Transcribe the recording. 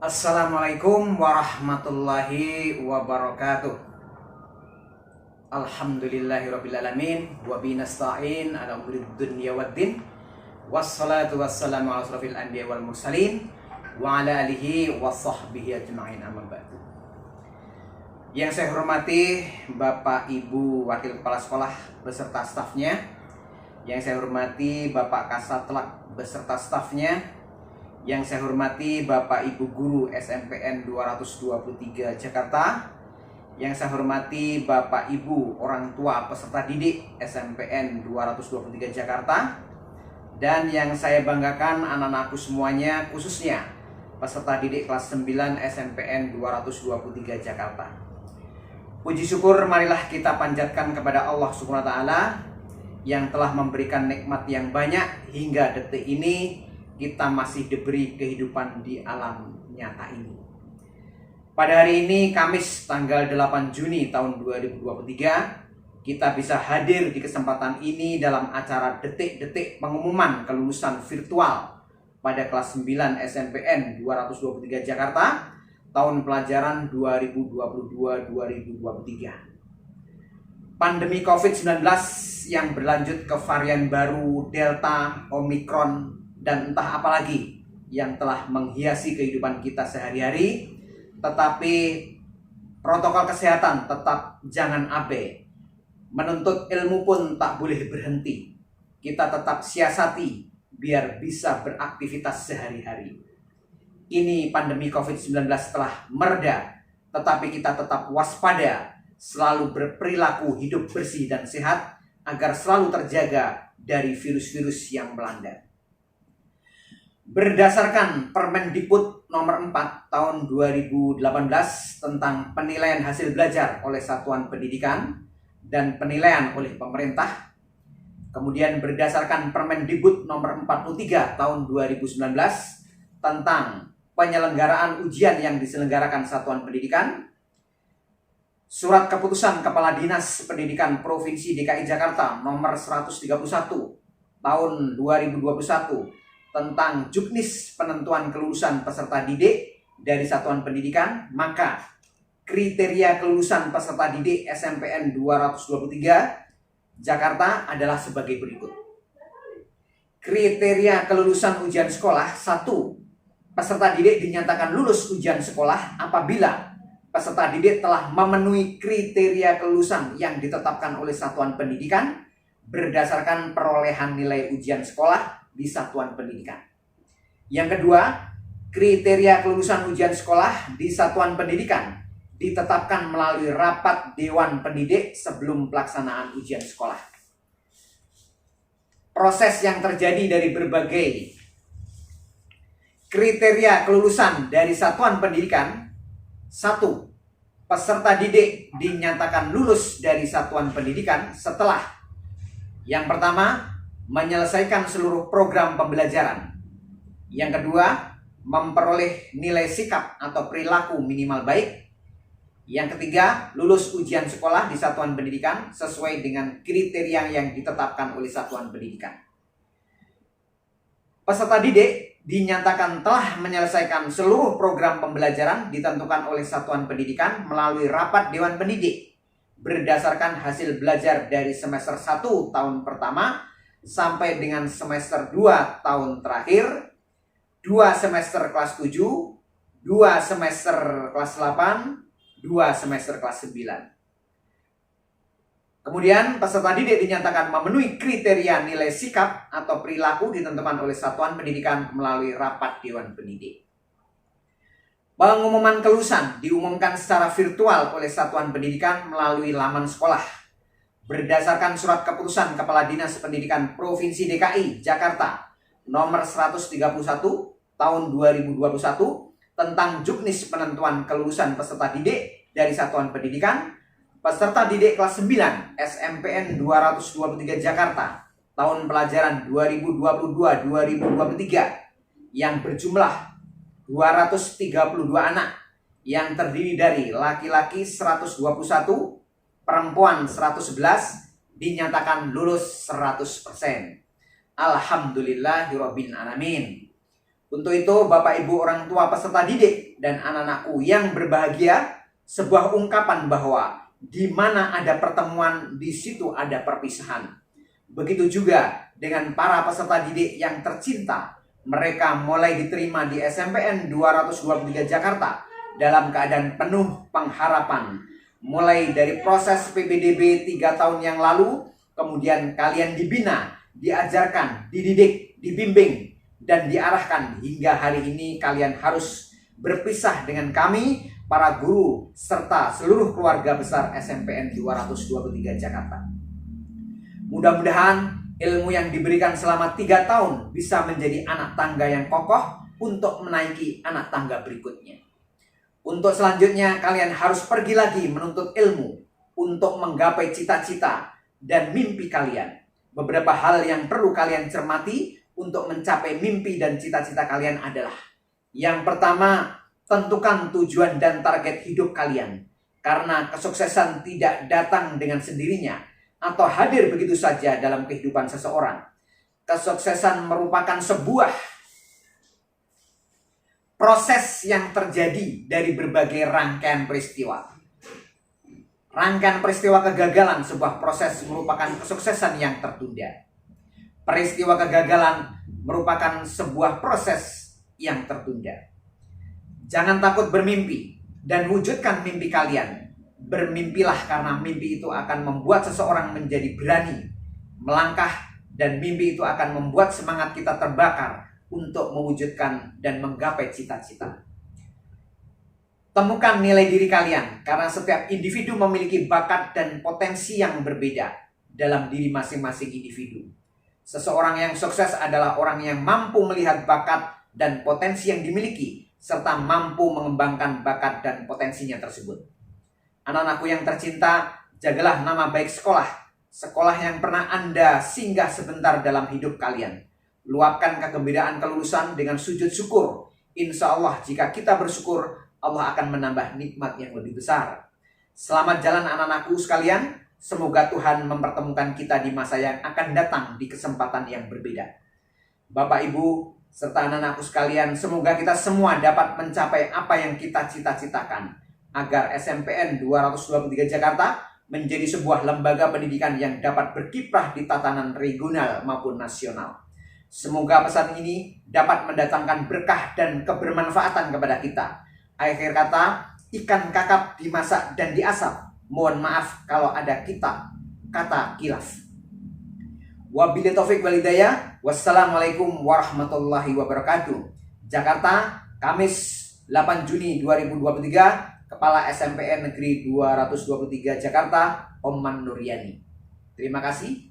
Assalamualaikum warahmatullahi wabarakatuh. Alhamdulillahirrabbilalamin. Wabihi nasta'in ala umurid dunya waddin. Wassalatu wassalamu ala asrafil anbiya wal mursalin wa ala alihi wa sahbihi ajma'in, amma ba'du. Yang saya hormati Bapak Ibu Wakil Kepala Sekolah beserta stafnya, yang saya hormati Bapak Kasatlak beserta stafnya, yang saya hormati Bapak Ibu Guru SMPN 223 Jakarta, yang saya hormati Bapak Ibu orang tua peserta didik SMPN 223 Jakarta, dan yang saya banggakan anak-anakku semuanya, khususnya peserta didik kelas 9 SMPN 223 Jakarta. Puji syukur marilah kita panjatkan kepada Allah Subhanahu wa taala yang telah memberikan nikmat yang banyak hingga detik ini kita masih diberi kehidupan di alam nyata ini. Pada hari ini Kamis tanggal 8 Juni tahun 2023, kita bisa hadir di kesempatan ini dalam acara detik-detik pengumuman kelulusan virtual pada kelas 9 SMPN 223 Jakarta tahun pelajaran 2022-2023. Pandemi COVID-19 yang berlanjut ke varian baru Delta, Omikron, dan entah apa lagi yang telah menghiasi kehidupan kita sehari-hari, tetapi protokol kesehatan tetap jangan abai. Menuntut ilmu pun tak boleh berhenti. Kita tetap siasati biar bisa beraktivitas sehari-hari. Ini pandemi COVID-19 telah mereda, tetapi kita tetap waspada, selalu berperilaku hidup bersih dan sehat agar selalu terjaga dari virus-virus yang melanda. Berdasarkan Permendikbud nomor 4 tahun 2018 tentang penilaian hasil belajar oleh satuan pendidikan dan penilaian oleh pemerintah, kemudian berdasarkan Permendikbud nomor 43 tahun 2019 tentang penyelenggaraan ujian yang diselenggarakan satuan pendidikan, Surat Keputusan Kepala Dinas Pendidikan Provinsi DKI Jakarta nomor 131 tahun 2021 tentang juknis penentuan kelulusan peserta didik dari satuan pendidikan, maka kriteria kelulusan peserta didik SMPN 223 Jakarta adalah sebagai berikut. Kriteria kelulusan ujian sekolah: 1. Peserta didik dinyatakan lulus ujian sekolah apabila peserta didik telah memenuhi kriteria kelulusan yang ditetapkan oleh satuan pendidikan berdasarkan perolehan nilai ujian sekolah di satuan pendidikan. Yang kedua, kriteria kelulusan ujian sekolah di satuan pendidikan ditetapkan melalui rapat Dewan Pendidik sebelum pelaksanaan ujian sekolah. Proses yang terjadi dari berbagai kriteria kelulusan dari satuan pendidikan: 1. Peserta didik dinyatakan lulus dari satuan pendidikan setelah yang pertama, menyelesaikan seluruh program pembelajaran. Yang kedua, memperoleh nilai sikap atau perilaku minimal baik. Yang ketiga, lulus ujian sekolah di satuan pendidikan sesuai dengan kriteria yang ditetapkan oleh satuan pendidikan. Peserta didik dinyatakan telah menyelesaikan seluruh program pembelajaran ditentukan oleh satuan pendidikan melalui rapat Dewan Pendidik berdasarkan hasil belajar dari semester 1 tahun pertama sampai dengan semester 2 tahun terakhir, 2 semester kelas 7, 2 semester kelas 8, 2 semester kelas 9. Kemudian peserta didik dinyatakan memenuhi kriteria nilai sikap atau perilaku ditentukan oleh satuan pendidikan melalui rapat Dewan Pendidik. Pengumuman kelulusan diumumkan secara virtual oleh satuan pendidikan melalui laman sekolah. Berdasarkan Surat Keputusan Kepala Dinas Pendidikan Provinsi DKI Jakarta nomor 131 tahun 2021 tentang juknis penentuan kelulusan peserta didik dari satuan pendidikan, peserta didik kelas 9 SMPN 223 Jakarta tahun pelajaran 2022-2023 yang berjumlah 232 anak yang terdiri dari laki-laki 121, perempuan 111, dinyatakan lulus 100%. Alhamdulillahirrabbilalamin. Untuk itu, Bapak Ibu orang tua peserta didik dan anak-anakku yang berbahagia, sebuah ungkapan bahwa di mana ada pertemuan, di situ ada perpisahan. Begitu juga dengan para peserta didik yang tercinta. Mereka mulai diterima di SMPN 223 Jakarta dalam keadaan penuh pengharapan. Mulai dari proses PPDB 3 tahun yang lalu, kemudian kalian dibina, diajarkan, dididik, dibimbing, dan diarahkan hingga hari ini kalian harus berpisah dengan kami, para guru, serta seluruh keluarga besar SMPN 223 Jakarta. Mudah-mudahan ilmu yang diberikan selama 3 tahun bisa menjadi anak tangga yang kokoh untuk menaiki anak tangga berikutnya. Untuk selanjutnya kalian harus pergi lagi menuntut ilmu untuk menggapai cita-cita dan mimpi kalian. Beberapa hal yang perlu kalian cermati untuk mencapai mimpi dan cita-cita kalian adalah: yang pertama, tentukan tujuan dan target hidup kalian. Karena kesuksesan tidak datang dengan sendirinya atau hadir begitu saja dalam kehidupan seseorang. Kesuksesan merupakan sebuah proses yang terjadi dari berbagai rangkaian peristiwa. Rangkaian peristiwa kegagalan sebuah proses merupakan kesuksesan yang tertunda. Peristiwa kegagalan merupakan sebuah proses yang tertunda. Jangan takut bermimpi dan wujudkan mimpi kalian. Bermimpilah karena mimpi itu akan membuat seseorang menjadi berani melangkah, dan mimpi itu akan membuat semangat kita terbakar untuk mewujudkan dan menggapai cita-cita. Temukan nilai diri kalian, karena setiap individu memiliki bakat dan potensi yang berbeda dalam diri masing-masing individu. Seseorang yang sukses adalah orang yang mampu melihat bakat dan potensi yang dimiliki, serta mampu mengembangkan bakat dan potensinya tersebut. Anak-anakku yang tercinta, jagalah nama baik sekolah. Sekolah yang pernah Anda singgah sebentar dalam hidup kalian. Luapkan kegembiraan kelulusan dengan sujud syukur. Insya Allah jika kita bersyukur, Allah akan menambah nikmat yang lebih besar. Selamat jalan anak-anakku sekalian. Semoga Tuhan mempertemukan kita di masa yang akan datang di kesempatan yang berbeda. Bapak, Ibu, serta anak-anakku sekalian, semoga kita semua dapat mencapai apa yang kita cita-citakan, agar SMPN 223 Jakarta menjadi sebuah lembaga pendidikan yang dapat berkiprah di tatanan regional maupun nasional. Semoga pesan ini dapat mendatangkan berkah dan kebermanfaatan kepada kita. Akhir kata, ikan kakap dimasak dan diasap. Mohon maaf kalau ada kata kilaf. Wabillahi taufik wal hidayah. Wassalamualaikum warahmatullahi wabarakatuh. Jakarta, Kamis 8 Juni 2023. Kepala SMPN Negeri 223 Jakarta, Oman Nuryani. Terima kasih.